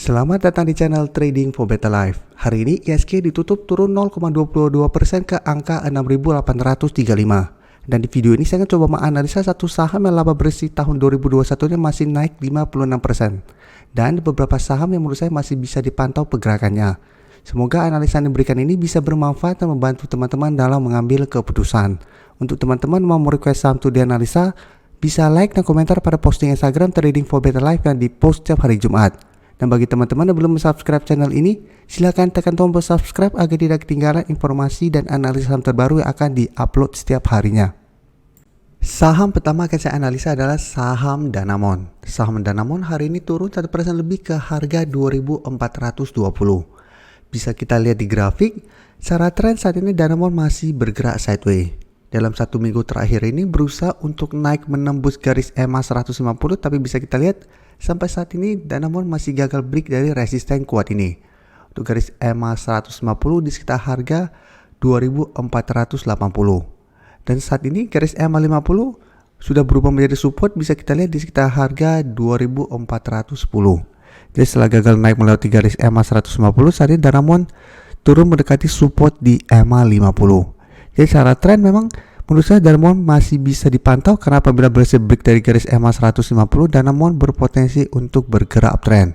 Selamat datang di channel Trading for Better Life. Hari ini ISG ditutup turun 0,22% ke angka 6.835. Dan di video ini saya akan coba menganalisa satu saham yang laba bersih tahun 2021-nya masih naik 56%. Dan beberapa saham yang menurut saya masih bisa dipantau pergerakannya. Semoga analisa yang diberikan ini bisa bermanfaat dan membantu teman-teman dalam mengambil keputusan. Untuk teman-teman mau request saham untuk dianalisa, bisa like dan komentar pada posting Instagram Trading for Better Life yang di-post setiap hari Jumat. Dan bagi teman-teman yang belum subscribe channel ini, silakan tekan tombol subscribe agar tidak ketinggalan informasi dan analisa saham terbaru yang akan di-upload setiap harinya. Saham pertama akan saya analisa adalah saham Danamon. Saham Danamon hari ini turun 1% lebih ke harga 2.420. Bisa kita lihat di grafik, secara tren saat ini Danamon masih bergerak sideways. Dalam satu minggu terakhir ini berusaha untuk naik menembus garis EMA 150, tapi bisa kita lihat sampai saat ini Danamon masih gagal break dari resisten kuat ini. Untuk garis EMA 150 di sekitar harga 2.480. Dan saat ini garis EMA 50 sudah berubah menjadi support, bisa kita lihat di sekitar harga 2.410. Jadi setelah gagal naik melewati garis EMA 150, saat ini Danamon turun mendekati support di EMA 50. Jadi secara tren memang menurut saya Danamon masih bisa dipantau karena apabila berhasil break dari garis EMA 150, Danamon berpotensi untuk bergerak uptrend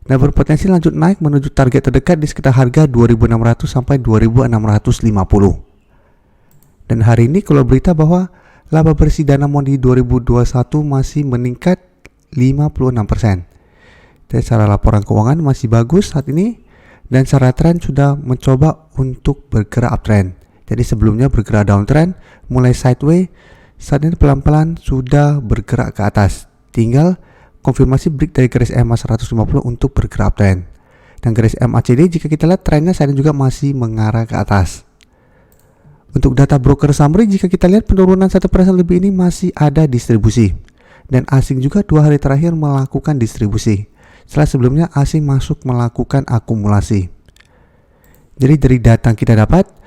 dan berpotensi lanjut naik menuju target terdekat di sekitar harga 2.600 sampai 2.650. Dan hari ini kalau berita bahwa laba bersih Danamon di 2021 masih meningkat 56%. Dan secara laporan keuangan masih bagus saat ini dan secara tren sudah mencoba untuk bergerak uptrend. Jadi sebelumnya bergerak downtrend, mulai sideways, saat ini pelan-pelan sudah bergerak ke atas. Tinggal konfirmasi break dari garis EMA 150 untuk bergerak uptrend. Dan garis MACD jika kita lihat trennya saat ini juga masih mengarah ke atas. Untuk data broker summary, jika kita lihat penurunan 1% lebih ini masih ada distribusi. Dan asing juga 2 hari terakhir melakukan distribusi. Setelah sebelumnya asing masuk melakukan akumulasi. Jadi dari data yang kita dapat,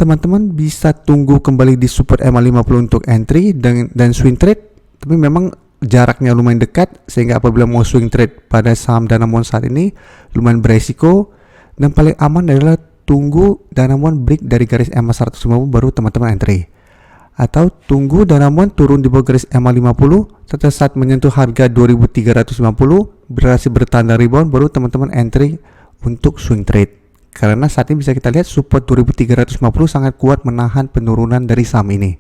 teman-teman bisa tunggu kembali di support EMA 50 untuk entry dan swing trade, tapi memang jaraknya lumayan dekat sehingga apabila mau swing trade pada saham Danamon saat ini lumayan beresiko, dan paling aman adalah tunggu Danamon break dari garis EMA 150 baru teman-teman entry, atau tunggu Danamon turun di bawah garis EMA 50 setelah saat menyentuh harga 2.350 berhasil bertanda rebound baru teman-teman entry untuk swing trade. Karena saat ini bisa kita lihat support 2.350 sangat kuat menahan penurunan dari saham ini.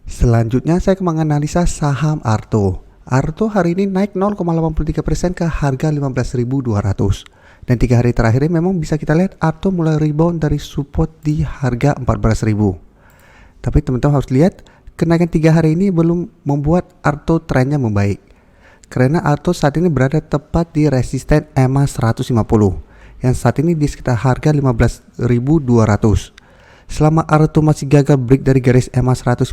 Selanjutnya saya akan menganalisa saham Arto. Arto hari ini naik 0,83% ke harga 15.200. Dan 3 hari terakhir ini memang bisa kita lihat Arto mulai rebound dari support di harga 14.000. Tapi teman-teman harus lihat kenaikan 3 hari ini belum membuat Arto trennya membaik. Karena Arto saat ini berada tepat di resisten EMA 150. Yang saat ini di sekitar harga 15.200. Selama Arto masih gagal break dari garis EMA 150,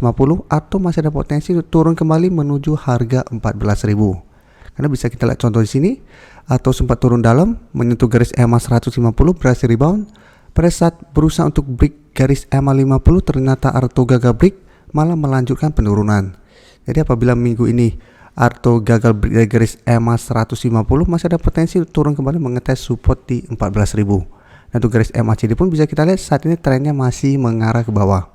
Arto masih ada potensi untuk turun kembali menuju harga 14.000. Karena bisa kita lihat contoh di sini, Arto sempat turun dalam menyentuh garis EMA 150 berhasil rebound. Pada saat berusaha untuk break garis EMA 50, ternyata Arto gagal break malah melanjutkan penurunan. Jadi apabila minggu ini Arto gagal break dari garis EMA 150, masih ada potensi turun kembali mengetes support di 14.000. Dan untuk garis MACD pun bisa kita lihat saat ini trennya masih mengarah ke bawah.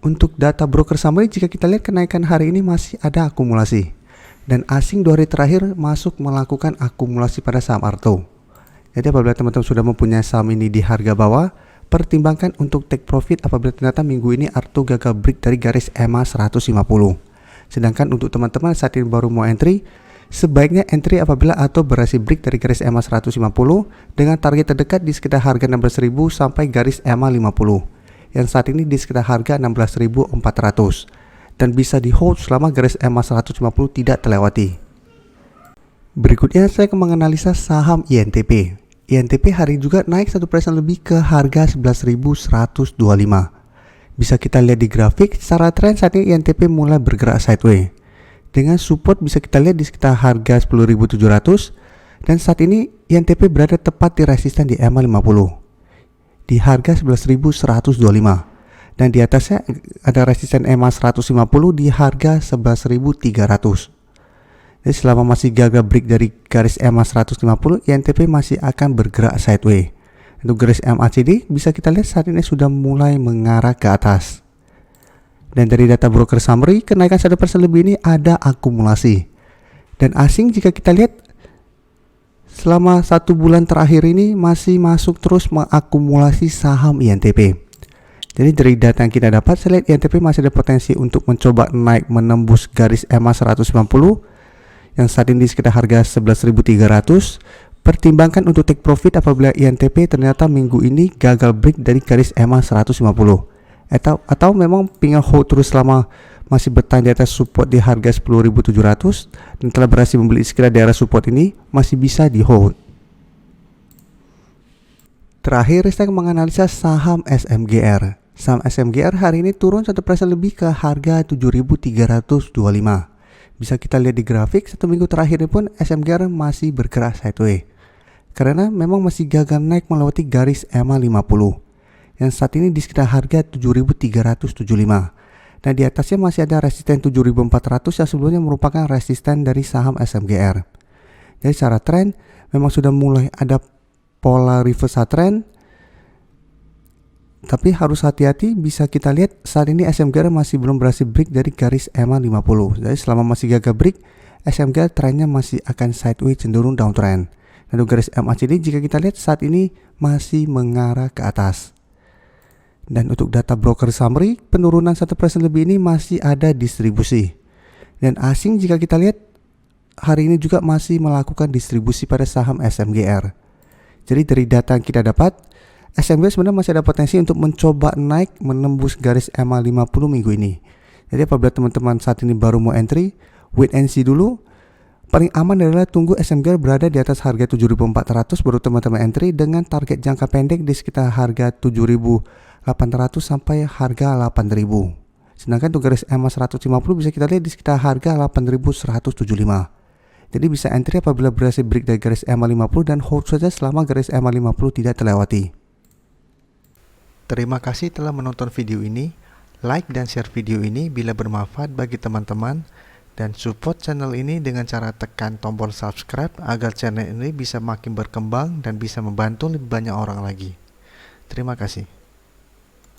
Untuk data broker summary, jika kita lihat kenaikan hari ini masih ada akumulasi. Dan asing 2 hari terakhir masuk melakukan akumulasi pada saham Arto. Jadi apabila teman-teman sudah mempunyai saham ini di harga bawah, pertimbangkan untuk take profit apabila ternyata minggu ini Arto gagal break dari garis EMA 150. Sedangkan untuk teman-teman saat ini baru mau entry, sebaiknya entry apabila Arto berhasil break dari garis EMA 150 dengan target terdekat di sekitar harga 16.000 sampai garis EMA 50 yang saat ini di sekitar harga 16.400 dan bisa di hold selama garis EMA 150 tidak terlewati. Berikutnya saya akan menganalisa saham INTP. INTP hari juga naik 1% lebih ke harga 11.125. Bisa kita lihat di grafik, secara tren saat ini INTP mulai bergerak sideways. Dengan support bisa kita lihat di sekitar harga 10.700 dan saat ini INTP berada tepat di resisten di EMA 50 di harga 11.125 dan di atasnya ada resisten EMA 150 di harga 11.300. Jadi selama masih gagal break dari garis EMA 150, INTP masih akan bergerak sideways. Untuk garis MACD bisa kita lihat saat ini sudah mulai mengarah ke atas. Dan dari data broker summary, kenaikan 1% lebih ini ada akumulasi. Dan asing jika kita lihat selama 1 bulan terakhir ini masih masuk terus mengakumulasi saham INTP. Jadi dari data yang kita dapat, saya lihat INTP masih ada potensi untuk mencoba naik menembus garis EMA 190 yang saat ini di sekitar harga 11.300. Pertimbangkan untuk take profit apabila INTP ternyata minggu ini gagal break dari garis EMA 150 atau memang pingin hold terus selama masih bertahan di atas support di harga 10.700 dan telah berhasil membeli sekitar daerah support ini, masih bisa di hold. Terakhir, saya menganalisa saham SMGR. Saham SMGR hari ini turun 1% lebih ke harga 7.325. Bisa kita lihat di grafik, 1 minggu terakhir ini pun SMGR masih bergerak sideways. Karena memang masih gagal naik melewati garis EMA 50 yang saat ini di sekitar harga 7.375. Nah, di atasnya masih ada resisten 7.400 yang sebelumnya merupakan resisten dari saham SMGR. Jadi secara tren memang sudah mulai ada pola reversal trend. Tapi harus hati-hati, bisa kita lihat saat ini SMGR masih belum berhasil break dari garis EMA 50. Jadi selama masih gagal break, SMGR trennya masih akan sideways cenderung downtrend. Dan untuk garis MACD jika kita lihat saat ini masih mengarah ke atas. Dan untuk data broker summary, penurunan 1% lebih ini masih ada distribusi. Dan asing jika kita lihat hari ini juga masih melakukan distribusi pada saham SMGR. Jadi dari data yang kita dapat, SMGR sebenarnya masih ada potensi untuk mencoba naik menembus garis EMA 50 minggu ini. Jadi apabila teman-teman saat ini baru mau entry, wait and see dulu. Paling aman adalah tunggu SMGR berada di atas harga 7.400 baru teman-teman entry dengan target jangka pendek di sekitar harga 7.800 sampai harga 8.000. Sedangkan untuk garis EMA 150 bisa kita lihat di sekitar harga 8.175. Jadi bisa entry apabila berhasil break dari garis EMA 50 dan hold saja selama garis EMA 50 tidak terlewati. Terima kasih telah menonton video ini. Like dan share video ini bila bermanfaat bagi teman-teman, dan support channel ini dengan cara tekan tombol subscribe agar channel ini bisa makin berkembang dan bisa membantu lebih banyak orang lagi. Terima kasih.